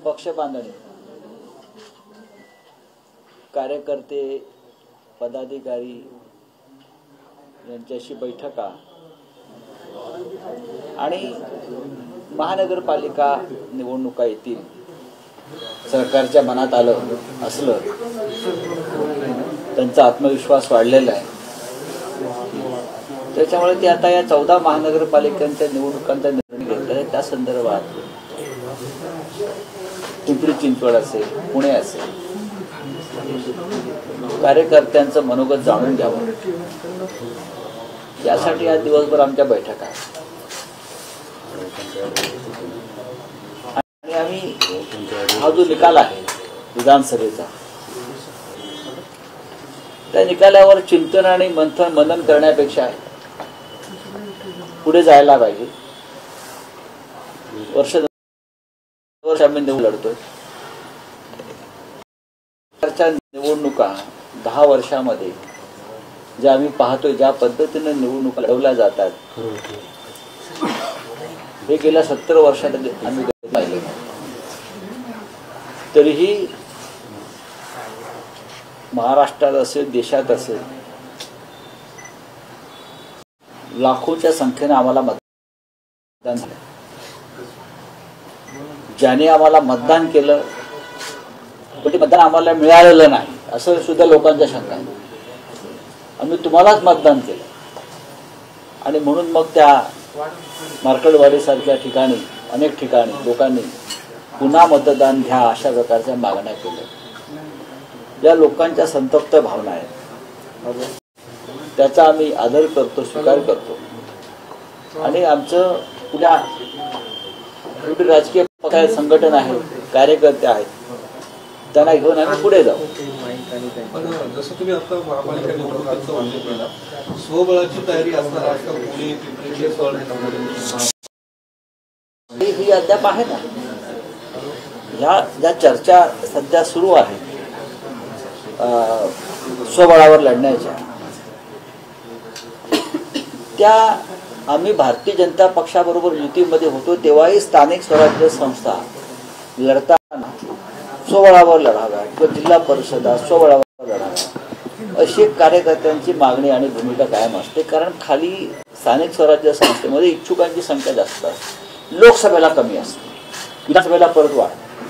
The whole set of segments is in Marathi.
पक्ष बांधणी, कार्यकर्ते, पदाधिकारी यांच्याशी बैठका आणि महानगरपालिका निवडणुका येतील सरकारच्या मनात आलं असलं, त्यांचा आत्मविश्वास वाढलेला आहे. त्याच्यामुळे ते आता या 14 महानगरपालिकांच्या निवडणुकांचा निर्णय घेतला आहे. त्या संदर्भात पिंपरी चिंचवड असेल, पुणे असेल, कार्यकर्त्यांचं मनोगत जाणून घ्यावं यासाठी आज दिवसभर आमच्या बैठका आहेत. आणि आम्ही हा जो निकाल आहे विधानसभेचा, त्या निकालावर चिंतन आणि मनन करण्यापेक्षा पुढे जायला पाहिजे. वर्ष आम्ही निवडून लढतोय. निवडणुका 10 वर्षामध्ये ज्या आम्ही पाहतोय, ज्या पद्धतीने निवडणुका लढवल्या जातात, हे गेल्या 70 वर्षात आम्ही पाहिले. तरीही महाराष्ट्रात असेल, देशात असेल, लाखोच्या संख्येने आम्हाला मतदान झालं. ज्याने आम्हाला मतदान केलं पण ते मतदान आम्हाला मिळालेलं नाही असं सुद्धा लोकांच्या शंका आहे. आम्ही तुम्हालाच मतदान केलं आणि म्हणून मग त्या मार्कडवाडीसारख्या ठिकाणी अनेक ठिकाणी लोकांनी पुन्हा मतदान घ्या अशा प्रकारच्या मागण्या केल्या. ज्या लोकांच्या संतप्त भावना आहेत त्याचा आम्ही आदर करतो, स्वीकार करतो आणि आमचं पुन्हा राजकीय पक्ष संघटन आहे, कार्यकर्ते आहेत, त्यांना घेऊन आम्ही पुढे जाऊ. जसं तुम्ही आता महापालिका निवडणुकांचा उल्लेख केला, स्वबळाची तयारी असणार ही अद्याप आहे ना. ह्या ज्या चर्चा सध्या सुरू आहेत स्वबळावर लढण्याच्या, त्या आम्ही भारतीय जनता पक्षाबरोबर युतीमध्ये होतो तेव्हाही स्थानिक स्वराज्य संस्था लढताना स्वबळावर लढाव्या किंवा जिल्हा परिषदा स्वबळावर लढाव्या अशी कार्यकर्त्यांची मागणी आणि भूमिका कायम असते. कारण खाली स्थानिक स्वराज्य संस्थेमध्ये इच्छुकांची संख्या जास्त असते, लोकसभेला कमी असते, विधानसभेला परत वाढते,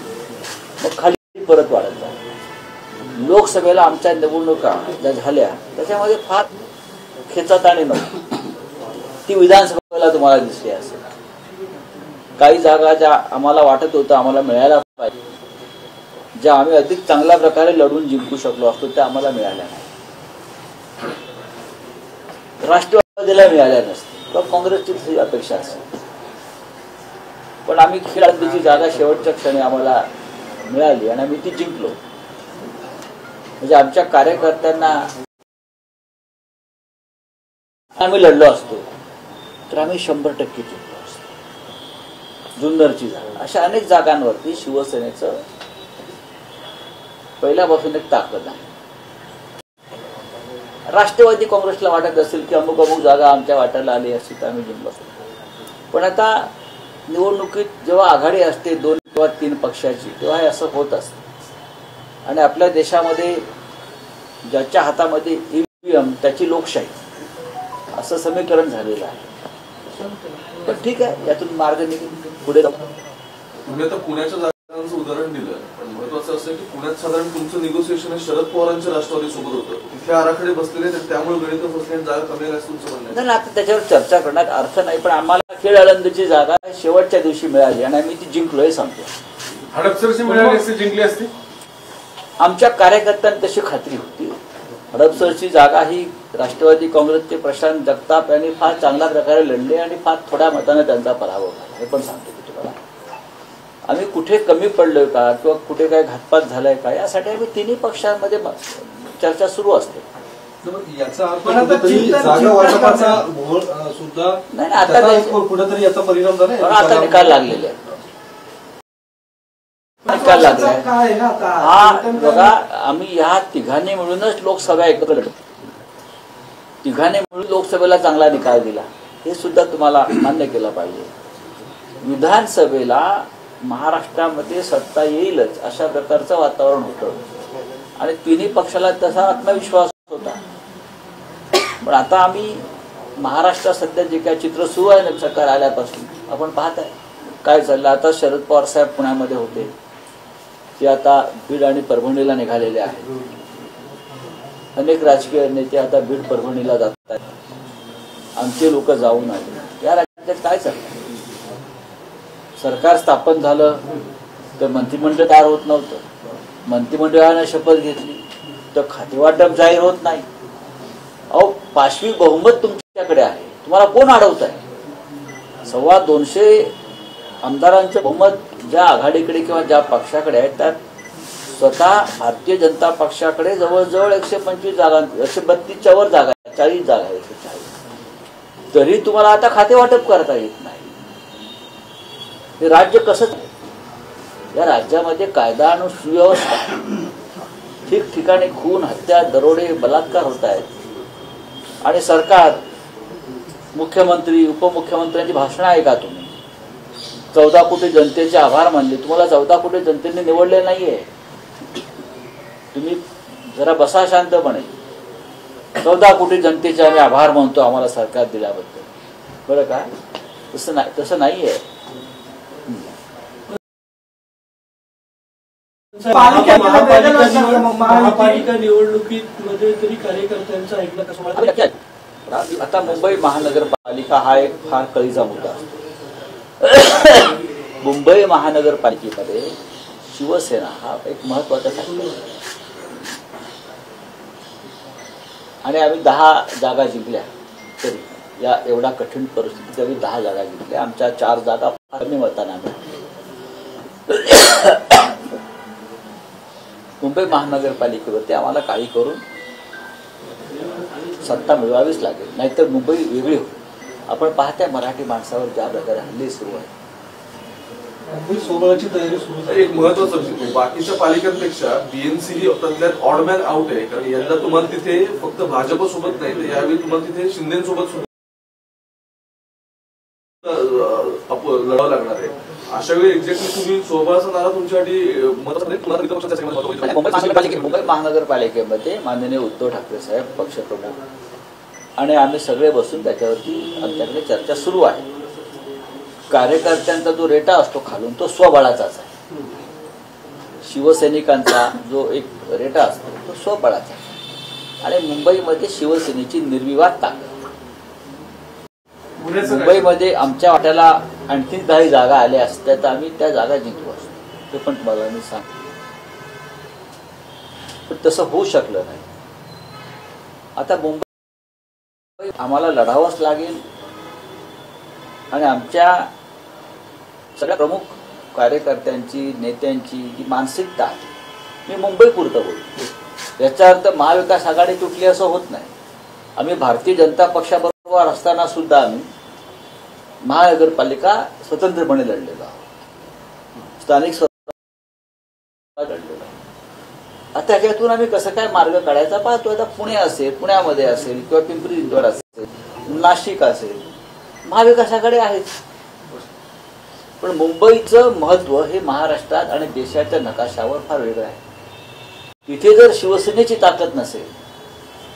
मग खाली परत वाढत जाते. लोकसभेला आमच्या निवडणुका ज्या झाल्या त्याच्यामध्ये फार खेचाताणी नव्हती, ती विधानसभेला तुम्हाला दिसली असेल. काही जागा ज्या आम्हाला वाटत होतं आम्हाला मिळायला पाहिजे, ज्या आम्ही अधिक चांगल्या प्रकारे लढून जिंकू शकलो असतो, त्या आम्हाला मिळाल्या नाही. राष्ट्रवादीला मिळाल्या नसतील किंवा काँग्रेसची अपेक्षा असेल, पण आम्ही खेळाडूची जागा शेवटच्या क्षणी आम्हाला मिळाली आणि आम्ही ती जिंकलो. म्हणजे आमच्या कार्यकर्त्यांना आम्ही लढलो असतो तर आम्ही 100% जिंकलो असतो. जुन्नरची जागा, अशा अनेक जागांवरती शिवसेनेचं पहिल्यापासून एक ताकद आहे. राष्ट्रवादी काँग्रेसला वाटत असेल की अमुक अमुक जागा आमच्या वाट्याला आली असती तर आम्ही जिंकलो असतो. पण आता निवडणुकीत जेव्हा आघाडी असते 2 किंवा 3 पक्षाची, तेव्हा हे असं होत असतं. आणि आपल्या देशामध्ये ज्याच्या हातामध्ये ईव्हीएम त्याची लोकशाही असं समीकरण झालेलं आहे. पण ठीक आहे, यातून मार्ग निघून पुढे जाऊ. तुम्ही आता पुण्याच्या जागांचं उदाहरण दिलं, पण महत्वाचं असं की पुण्यात साधारण तुमचं निगोसिएशन शरद पवारांच्या राष्ट्रवादी सोबत होतं, तिथे आराखडे बसलेले त्यामुळे गणित फसले, जागा कमी आल्या तुमचं म्हणणं नाही. आता त्याच्यावर चर्चा करण्यात अर्थ नाही. पण आम्हाला खेळ आळंदीची जागा शेवटच्या दिवशी मिळाली आणि आम्ही ती जिंकलो हे सांगतो. हडपसरची मिळाली असती, जिंकली असती. आमच्या कार्यकर्त्यांना तशी खात्री होती. हडपसरची जागा ही राष्ट्रवादी काँग्रेसचे प्रशांत जगताप यांनी फार चांगल्या प्रकारे लढले आणि फार थोड्या मताने त्यांचा पराभव झाला. हे पण सांगतो की तुम्हाला आम्ही कुठे कमी पडलोय का किंवा कुठे काय घातपात झालाय का यासाठी आम्ही 3 पक्षांमध्ये चर्चा सुरू असते. याचा अर्थ जागा वाटपाचा सुद्धा नाही, आता कुठेतरी याचा परिणाम झाला. आता निकाल लागलेले आहे. निकाल लागलाय हा बघा. आम्ही ह्या तिघांनी मिळूनच लोकसभा एकत्र लढतो. तिघांनी मिळून लोकसभेला चांगला निकाल दिला, हे सुद्धा तुम्हाला मान्य केलं पाहिजे. विधानसभेला महाराष्ट्रामध्ये सत्ता येईलच अशा प्रकारचं वातावरण होतं आणि तिन्ही पक्षाला तसा आत्मविश्वास होता. पण आता आम्ही महाराष्ट्रात सध्या जे काय चित्र सुरू आहे ना सरकार आल्यापासून आपण पाहत आहे काय चाललं. आता शरद पवार साहेब पुण्यामध्ये होते, ते आता बीड आणि परभणीला निघालेले आहेत. अनेक राजकीय नेते आता बीड परभणीला जात आहेत. आमचे लोक जाऊन आले. या राज्यात काय चाललं? सरकार स्थापन झालं तर मंत्रिमंडळ तयार होत नव्हतं. मंत्रिमंडळानं शपथ घेतली तर खातेवाटप जाहीर होत नाही. अहो, 5वी बहुमत तुमच्याकडे आहे, तुम्हाला कोण अडवत आहे? 225 आमदारांचं बहुमत ज्या आघाडीकडे किंवा ज्या पक्षाकडे आहे त्यात स्वतः भारतीय जनता पक्षाकडे जवळजवळ 125 जागा, 132च्या वर जागा आहे, 40 जागा आहे, 140. तरी तुम्हाला आता खाते वाटप करता येत नाही. हे राज्य कसं? या राज्यामध्ये कायदा आणि सुव्यवस्था, ठिकठिकाणी खून, हत्या, दरोडे, बलात्कार होत आहेत आणि सरकार, मुख्यमंत्री, उपमुख्यमंत्र्यांची भाषणं ऐका तुम्ही. 14 कोटी जनतेचे आभार मानले. तुम्हाला 14 कोटी जनतेने निवडले नाहीये. तुम्ही जरा बसा शांतपणे. 14 कोटी जनतेचे आम्ही आभार मानतो आम्हाला सरकार दिल्याबद्दल. बरं का? तसं नाहीये. महापालिका निवडणुकीमध्ये तरी कार्यकर्त्यांचं ऐकलं कसं? आता मुंबई महानगरपालिका हा एक फार कळीचा मुद्दा असतो. मुंबई महानगरपालिकेमध्ये शिवसेना हा एक महत्वाचा फॅक्टर आहे आणि आम्ही 10 जागा जिंकल्या. तरी या एवढा कठीण परिस्थितीत आम्ही 10 जागा जिंकल्या. आमच्या 4 जागा कमी मतांना मुंबई महानगरपालिकेवरती आम्हाला काही करून सत्ता मिळवावीच लागेल, नाहीतर मुंबई वेगळी होईल. आपण पाहत्या मराठी माणसावर ज्या प्रकारे हल्ले सुरू आहेत. सोबळाची तयारी सुरू. एक महत्वाचा विषय, बाकीच्या पालिकांपेक्षा बीएनसी ही त्यातल्यात ऑडमॅन आउट आहे. कारण यंदा तुम्हाला तिथे फक्त भाजप सोबत नाही तर यावेळी तुम्हाला तिथे शिंदेसोबत सुद्धा लढावं लागणार आहे. अशा वेळी एक्झॅक्टली तुम्ही सोबळाचा नारा तुमच्यासाठी मुंबई महानगरपालिकेमध्ये माननीय उद्धव ठाकरे साहेब पक्षप्रमुख आणि आम्ही सगळे बसून त्याच्यावरती आमच्याकडे चर्चा सुरू आहे. कार्यकर्त्यांचा जो रेटा असतो खालून तो स्वबळाचाच आहे. शिवसैनिकांचा जो एक रेटा असतो तो स्वबळाचा आहे. आणि मुंबईमध्ये शिवसेनेची निर्विवाद ताकद. मुंबईमध्ये आमच्या वाट्याला आणखी 10 जागा आल्या असत्या तर आम्ही त्या जागा जिंकलो असतो. ते पण तुम्हाला मी सांगतो. पण तसं होऊ शकलं नाही. आता मुंबई आम्हाला लढावंच लागेल आणि आमच्या सगळ्या प्रमुख कार्यकर्त्यांची, नेत्यांची जी मानसिकता आहे, मी मुंबई पुरतं बोलतो. याचा अर्थ महाविकास आघाडी तुटली असं होत नाही. आम्ही भारतीय जनता पक्षाबरोबर असताना सुद्धा आम्ही महानगरपालिका स्वतंत्रपणे लढलेलो आहोत. स्थानिक स्वतंत्र लढलेलो आहोत. आता त्याच्यातून आम्ही कसं काय मार्ग काढायचा पाहतो. आता पुणे असेल, पुण्यामध्ये असेल किंवा पिंपरी चिंचवड असेल, नाशिक असेल, महाविकास आघाडी आहेच. पण मुंबईचं महत्व हे महाराष्ट्रात आणि देशाच्या नकाशावर फार वेगळं आहे. तिथे जर शिवसेनेची ताकद नसेल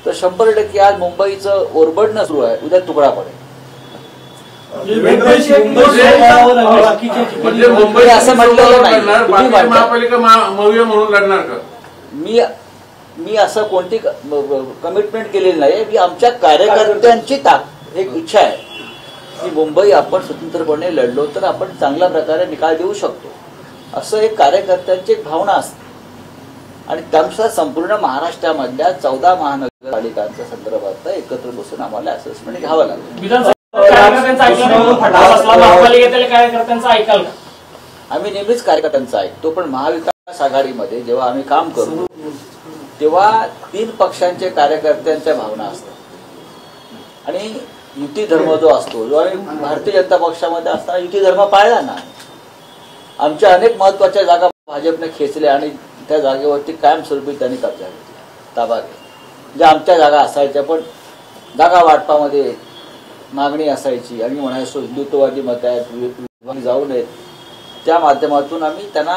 तर 100% आज मुंबईचं ओरबडणं सुरू आहे, उद्या तुकडा पडेल. मुंबई असं म्हटलेलं नाही. महापालिका म्हणून लढणार का? मी असं कोणती कमिटमेंट केलेली नाही. मी आमच्या कार्यकर्त्यांची एक इच्छा आहे की मुंबई आपण स्वतंत्रपणे लढलो तर आपण चांगल्या प्रकारे निकाल देऊ शकतो, असं एक कार्यकर्त्यांची एक भावना असते. आणि त्यानुसार संपूर्ण महाराष्ट्रामधल्या 14 महानगरपालिकांच्या संदर्भात एकत्र बसून आम्हाला असेसमेंट घ्यावं लागेल. आम्ही नेहमीच कार्यकर्त्यांचं ऐकतो. पण महाविकास आघाडीमध्ये जेव्हा आम्ही काम करतो तेव्हा 3 पक्षांचे कार्यकर्त्यांच्या भावना असतात आणि युती धर्म जो असतो, जो आम्ही भारतीय जनता पक्षामध्ये असताना युती धर्म पाळला नाही. आमच्या अनेक महत्वाच्या जागा भाजपने खेचल्या आणि त्या जागेवरती कायमस्वरूपी त्यांनी कब्जा घेतला, ताबा घेतला. ज्या आमच्या जागा असायच्या पण जागा वाटपामध्ये मागणी असायची. आम्ही म्हणायचो हिंदुत्ववादी मत आहेत, जाऊ नयेत. त्या माध्यमातून आम्ही त्यांना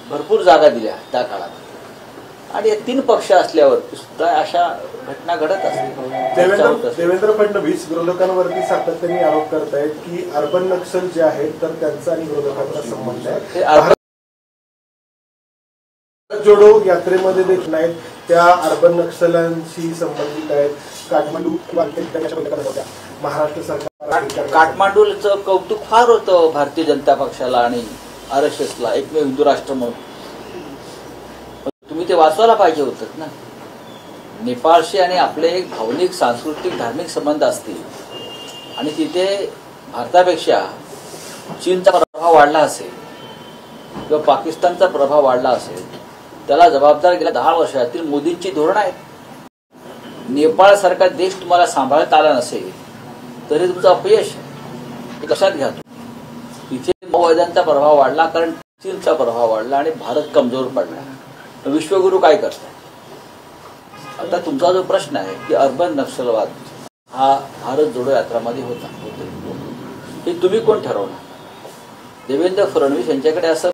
भरपूर जागा दिल्या त्या काळात आणि 3 पक्ष असल्यावरती सुद्धा अशा घटना घडत असतात. देवेंद्र फडणवीस विरोधकांवरती सातत्याने आरोप करतायत की अर्बन नक्षल जे आहेत तर त्यांचा आणि विरोधकांचा संबंध आहे. जोडो यात्रेमध्ये देखील नाहीत त्या अर्बन नक्षलांशी संबंधित आहेत. काठमांडू किंवा महाराष्ट्र सरकार काठमांडूचं कौतुक फार होतं भारतीय जनता पक्षाला आणि RSSला एकमेव हिंदू राष्ट्र म्हणून. तुम्ही ते वाचवायला पाहिजे होतं ना. नेपाळशी आणि आपले एक भावनिक सांस्कृतिक धार्मिक संबंध असतील आणि तिथे भारतापेक्षा चीनचा प्रभाव वाढला असेल किंवा पाकिस्तानचा प्रभाव वाढला असेल त्याला जबाबदार गेल्या 10 वर्षातील मोदींची धोरणं आहेत. नेपाळसारखा देश तुम्हाला सांभाळता आला नसेल तरी तुमचं अपयश हे लक्षात घ्या. तिथे माओवाद्यांचा प्रभाव वाढला कारण चीनचा प्रभाव वाढला आणि भारत कमजोर पडला. विश्वगुरु काय करतात? आता तुमचा जो प्रश्न आहे की अर्बन नक्षलवाद हा भारत जोडो यात्रामध्ये होते हे तुम्ही कोण ठरवणार? देवेंद्र फडणवीस यांच्याकडे असं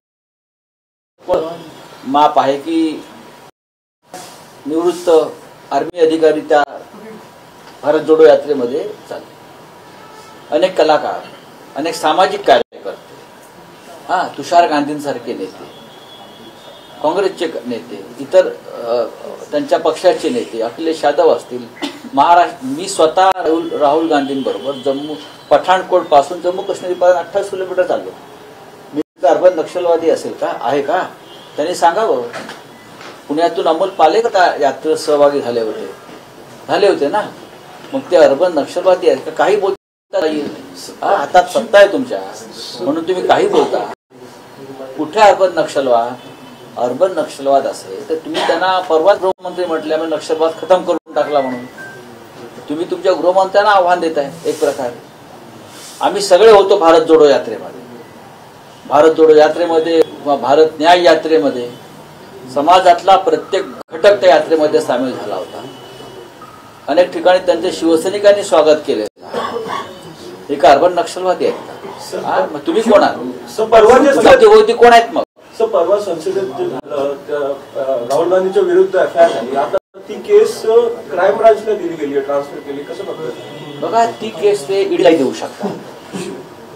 माप आहे की निवृत्त आर्मी अधिकारी त्या भारत जोडो यात्रेमध्ये चालले. अनेक कलाकार, अनेक सामाजिक कार्यकर्ते, तुषार गांधींसारखे नेते, काँग्रेसचे नेते, इतर त्यांच्या पक्षाचे नेते, अखिलेश यादव असतील, महाराष्ट्र, मी स्वतः राहुल गांधींबरोबर पठाणकोट पासून जम्मू काश्मीरपर्यंत 28 किलोमीटर चाललो. मी अर्बन नक्षलवादी असेल का? आहे का? त्यांनी सांगावं. पुण्यातून अमोल पालेकर यात्रेत सहभागी झाले होते ना. मग ते अर्बन नक्षलवादी आहेत का? काही बोलता येईल. हातात सत्ता आहे तुमच्या म्हणून तुम्ही काही बोलता. कुठे अर्बन नक्षलवाद? अर्बन नक्षलवाद असेल तर तुम्ही त्यांना परवा गृहमंत्री म्हटल्यामुळे नक्षलवाद खतम करून टाकला म्हणून तुम्ही तुमच्या गृहमंत्र्यांना आव्हान देताय. एक प्रकारे आम्ही सगळे होतो भारत जोडो यात्रेमध्ये. भारत जोडो यात्रेमध्ये किंवा भारत न्याय यात्रेमध्ये समाजातला प्रत्येक घटक त्या यात्रेमध्ये सामील झाला होता. अनेक ठिकाणी त्यांचे शिवसैनिकांनी स्वागत केले. एक अर्बन नक्षलवादी आहेत का? मग तुम्ही कोण आहात? कोण आहेत? मग परवा संसदेत राहुल गांधीच्या विरुद्ध FIR झाली. आता ती केस क्राईम ब्रांचला दिली गेली, ट्रान्सफर केली. कसं बघतात? बघा, ती केस ते ईडीला देऊ शकतात.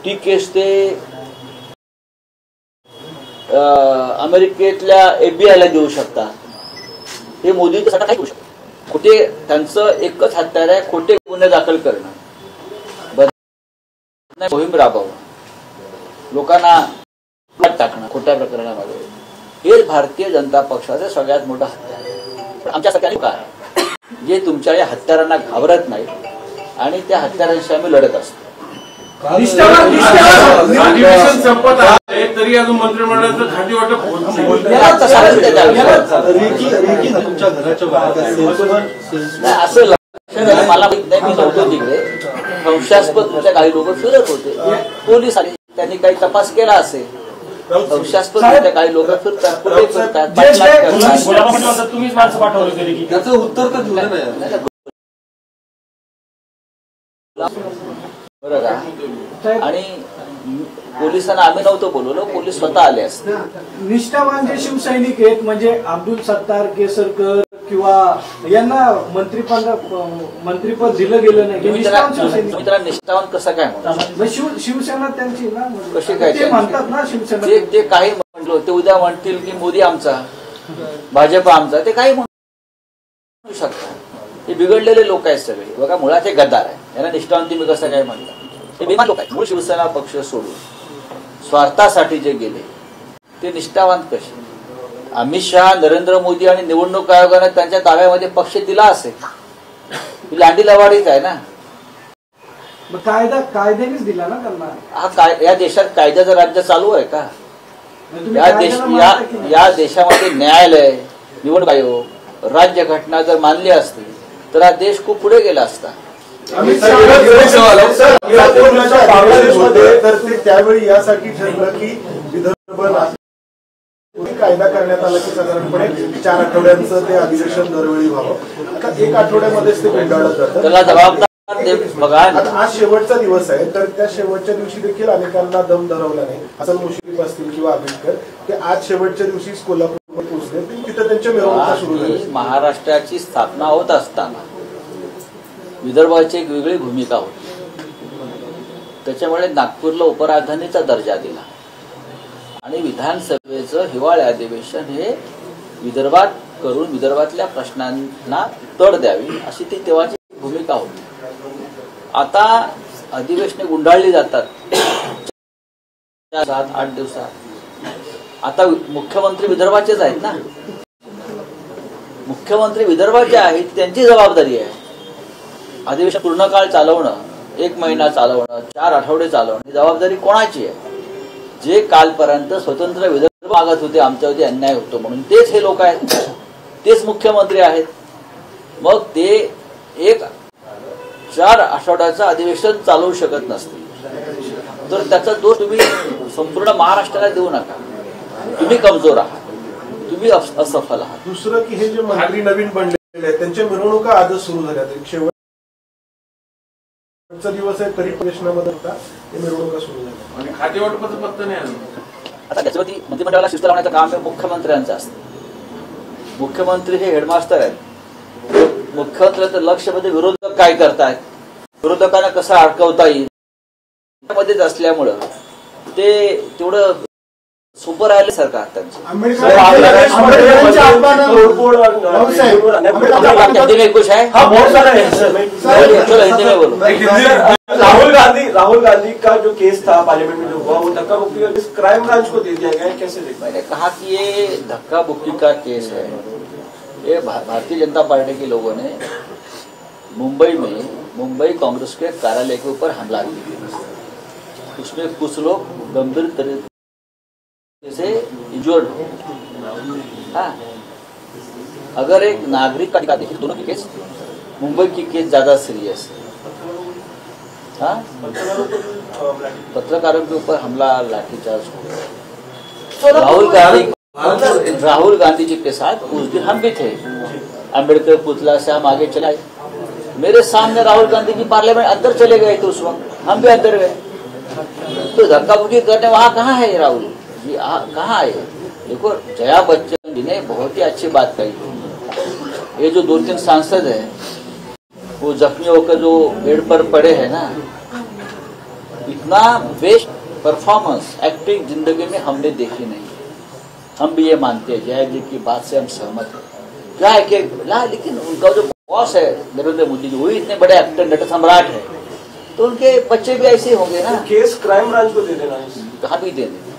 ती केस ते अमेरिकेतल्या FBI ला देऊ शकतात. हे मोदींसाठी काय करू शकतात? खोटे त्यांचं एकच हत्यार आहे, खोटे गुन्हे दाखल करणं, मोहीम राबवणं, लोकांना टाकणं खोट्या प्रकरणामध्ये. हेच भारतीय जनता पक्षाचे सगळ्यात मोठं हत्यार आहे. पण आमच्यासारख्या लोक आहे जे तुमच्या या हत्यारांना घाबरत नाही आणि त्या हत्यारांशी आम्ही लढत असतो. अधिवेशन संपत आहे तरी अजून मंत्रिमंडळाचं खाती वाटप होत असं मला माहित नाही. मी नव्हतो तिकडे. संशयास्पद तुमच्या काही लोक फिरत होते. पोलीस आले, त्यांनी काही तपास केला असेल. संशयास्पद तुमच्या काही लोक फिरतात, कुठे फिरतात, तुम्हीच माणसं पाठवलं त्याचं उत्तर तर दिलं नाही. बरं का? आणि पोलिसांना आम्ही नव्हतो बोलवलं, पोलीस स्वतः आले असते. निष्ठावान जे शिवसैनिक आहेत म्हणजे अब्दुल सत्तार केसरकर किंवा यांना मंत्रिपद दिलं गेलं नाही. मित्रांनो, निष्ठावान कसं काय म्हणतात? शिवसेना त्यांची ना कशी काय ते म्हणतात ना शिवसेना. ते काही म्हणलो ते उद्या म्हणतील की मोदी आमचा, भाजप आमचा, ते काही म्हणू शकतात. हे बिघडलेले लोक आहेत सगळे. बघा, मुळात हे गद्दार आहे. यांना निष्ठावान तुम्ही कसं काय म्हणता? हे बेमान लोक आहेत. मूळ शिवसेना पक्ष सोडून स्वार्थासाठी जे गेले ते निष्ठावान कसे? अमित शहा, नरेंद्र मोदी आणि निवडणूक आयोगाने त्यांच्या दाव्यामध्ये पक्ष दिला असेल. ही लांडी लवाडीच आहे ना. कायद्यानेच दिला ना त्यांना. या देशात कायद्याचं राज्य चालू आहे का? या देशामध्ये न्यायालय, निवडणूक आयोग, राज्यघटना जर मानली असती तर हा देश खूप पुढे गेला असता. त्यावेळी यासाठी ठरलं की विदर्भ कायदा करण्यात आला की साधारणपणे 4 आठवड्यांचं ते अधिवेशन दरवेळी व्हावं. आता 1 आठवड्यामध्येच ते गुंडाळत जातं. त्याला जबाबदार बघा, आता आज शेवटचा दिवस आहे, तर त्या शेवटच्या दिवशी देखील अनेकांना दम धरवला नाही. हसन मुश्रीफ असतील किंवा आंबेडकर ते आज शेवटच्या दिवशी कोल्हापूर पोहोचले, तिथं त्यांच्या मिरवणुका सुरू झाल्या. महाराष्ट्राची स्थापना होत असताना विदर्भाची एक वेगळी भूमिका होती. त्याच्यामुळे नागपूरला उपराजधानीचा दर्जा दिला आणि विधानसभेचं हिवाळी अधिवेशन हे विदर्भात करून विदर्भातल्या प्रश्नांना तड द्यावी अशी ती तेव्हाची भूमिका होती. आता अधिवेशने गुंडाळली जातात 7-8 दिवसात. आता मुख्यमंत्री विदर्भाचेच आहेत ना, मुख्यमंत्री विदर्भाचे आहेत, त्यांची जबाबदारी आहे अधिवेशन पूर्ण काळ चालवणं, 1 महिना चालवणं, 4 आठवडे चालवणं, ही जबाबदारी कोणाची आहे? जे कालपर्यंत स्वतंत्र विदर्भ मागत होते, आमच्यावरती अन्याय होतो म्हणून, तेच हे लोक आहेत, तेच मुख्यमंत्री आहेत. मग ते एक 4 आठवड्याचं अधिवेशन चालवू शकत नसतील तर त्याचा दोष तुम्ही संपूर्ण महाराष्ट्राला देऊ नका. तुम्ही कमजोर आहात, तुम्ही असफल आहात. दुसरं की हे जे मंत्री नवीन बनलेले आहेत त्यांच्या मिरवणुका आजच सुरू झाल्या. शेवटचा दिवस आहे तरी प्रदेशनामध्ये होता, ते मिरवणुका सुरू झाल्या आणि खाते वाटपाचं पत्ता नाही आलं. आता त्याच्यावरती मंत्रिमंडळाला शिस्त लावण्याचं काम हे मुख्यमंत्र्यांचं असतं. मुख्यमंत्री हे हेडमास्टर आहेत. मुख्यमंत्र्यांचं लक्ष म्हणजे विरोधक काय करतायत, विरोधकांना कसं अडकवता येईल मध्येच असल्यामुळं ते तेवढं सुपर राहिले सरकार त्यांचं. हिंदी में कुछ है? हाँ, बहुत सारा है सर. चलो हिंदी में बोलो. राहुल गांधी का जो केस था पार्लियामेंट में जो हुआ, वो धक्का मुक्की का केस क्राइम ब्रांच को दे दिया गया है, कैसे देखते हैं? मैंने कहा कि ये धक्का मुक्की का केस है. ये भारतीय जनता पार्टी के लोगों ने मुंबई कांग्रेस के कार्यालय के ऊपर हमला किया. उसमें कुछ लोग गंभीर तरीके से इंजर्ड हो. हाँ, अगर एक नागरिक का देखिए, दोनों की केस, मुंबई की केस ज्यादा सीरियस है. हाँ, पत्रकारों के ऊपर हमला, लाठीचार्ज हो. राहुल गांधी जी के साथ उस दिन हम भी थे. अम्बेडकर पुतला से हम आगे चले आए. मेरे सामने राहुल गांधी जी पार्लियामेंट अंदर चले गए थे. उस वक्त हम भी अंदर गए. तो धक्का मुक्की करने वहां कहाँ है राहुल जी, कहाँ आए? देखो, जया बच्चन जी ने बहुत ही अच्छी बात कही. ये जो 2-3 सांसद हैं वो जख्मी होकर जो बेड पर पड़े हैं ना, इतना बेस्ट परफॉर्मेंस एक्टिंग जिंदगी में हमने देखी नहीं. हम भी ये मानते हैं, जया जी की बात से हम सहमत हैं. क्या है कि लेकिन उनका जो बॉस है नरेंद्र मोदी जी, वही इतने बड़े एक्टर, नट सम्राट है, तो उनके बच्चे भी ऐसे होंगे ना. केस क्राइम ब्रांच को दे देना है. कहाँ भी दे देना.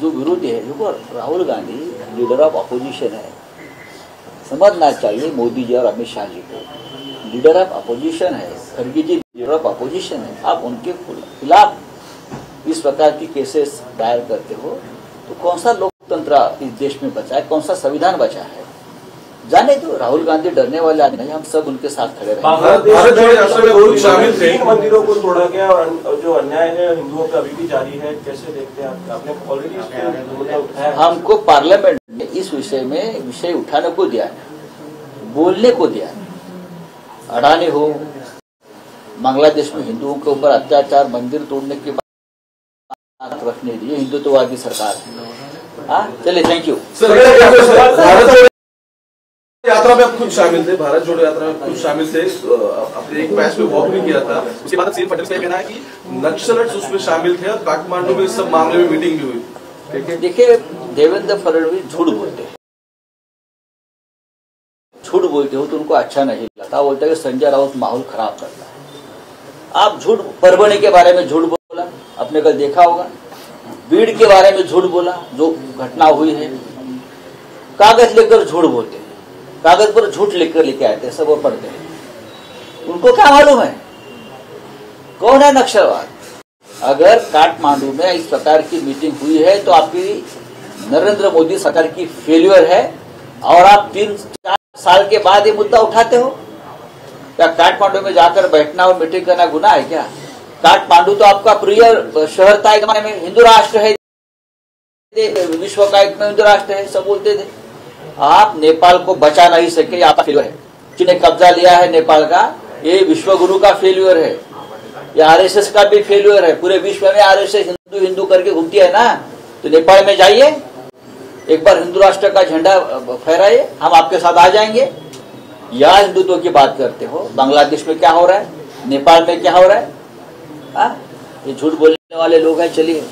जो विरोधी है, देखो Rahul Gandhi leader of opposition है, समझना चाहिए मोदी जी और अमित शाह जी को. लीडर ऑफ अपोजिशन है, खड़गे जी लीडर ऑफ अपोजिशन है. आप उनके खिलाफ इस प्रकार की केसेस दायर करते हो तो कौन सा लोकतंत्र इस देश में बचा है, कौन सा संविधान बचा है? जाने दो, राहुल गांधी डरने वाले आदमी नहीं, हम सब उनके साथ खड़े रहेंगे. शामिल थे, मंदिरों को तोड़ा गया और जो अन्याय है हिंदुओं का अभी भी जारी है, कैसे देखते हैं आप? आपने ऑलरेडी हमको पार्लियामेंट में इस विषय उठाने को दिया, बोलने को दिया. अडानी हो, बांग्लादेश में हिंदुओं के ऊपर अत्याचार, मंदिर तोड़ने की बात रखने दी, ये हिंदुत्ववादी सरकार है. हाँ, चलिए, थैंक यू. यात्रा में आप खुद शामिल थे, भारत जोड़ो यात्रा में खुद शामिल थे. आपने एक मैच में वॉक भी किया था. उसके बाद सीएम पटेल का कहना है कि नक्सलिट्स उसमें शामिल थे और काठमांडू में इस सब मामले में मीटिंग भी हुई. देखिए, देवेंद्र फडणवीस झूठ बोलते हैं. झूठ बोलते हो तो उनको अच्छा नहीं लगता. बोलते हैं कि संजय राउत माहौल खराब करता है. आप झूठ, परभणी के बारे में झूठ बोला, आपने कल देखा होगा. बीड़ के बारे में झूठ बोला, जो घटना हुई है. कागज लेकर झूठ बोलते हैं, कागज पर झूठ लेके आते हैं, सब वो पढ़ते हैं. उनको क्या मालूम है कौन है नक्सलवाद? अगर काठमांडू में इस प्रकार की मीटिंग हुई है तो आपकी नरेंद्र मोदी सरकार की फेल्यूर है और आप 3-4 साल के बाद ये मुद्दा उठाते हो. क्या काठमांडू में जाकर बैठना और मीटिंग करना गुनाह है क्या? काठमांडू तो आपका प्रिय शहर था एक जमाने में, हिंदू राष्ट्र है, विश्व का एक हिंदू राष्ट्र है, सब बोलते थे. आप नेपाल को बचा नहीं सके, आपका फेल्यूर है. चीन ने कब्जा लिया है नेपाल का, ये विश्वगुरु का फेल्यूर है, ये आरएसएस का भी फेल्यूर है। पूरे विश्व में आरएसएस हिंदू हिंदू करके घूमती है ना, तो नेपाल में जाइए, एक बार हिंदू राष्ट्र का झंडा फहराइए, हम आपके साथ आ जाएंगे। या हिंदुत्व की बात करते हो, बांग्लादेश में क्या हो रहा है, नेपाल में क्या हो रहा है? ये झूठ बोलने वाले लोग हैं। चलिए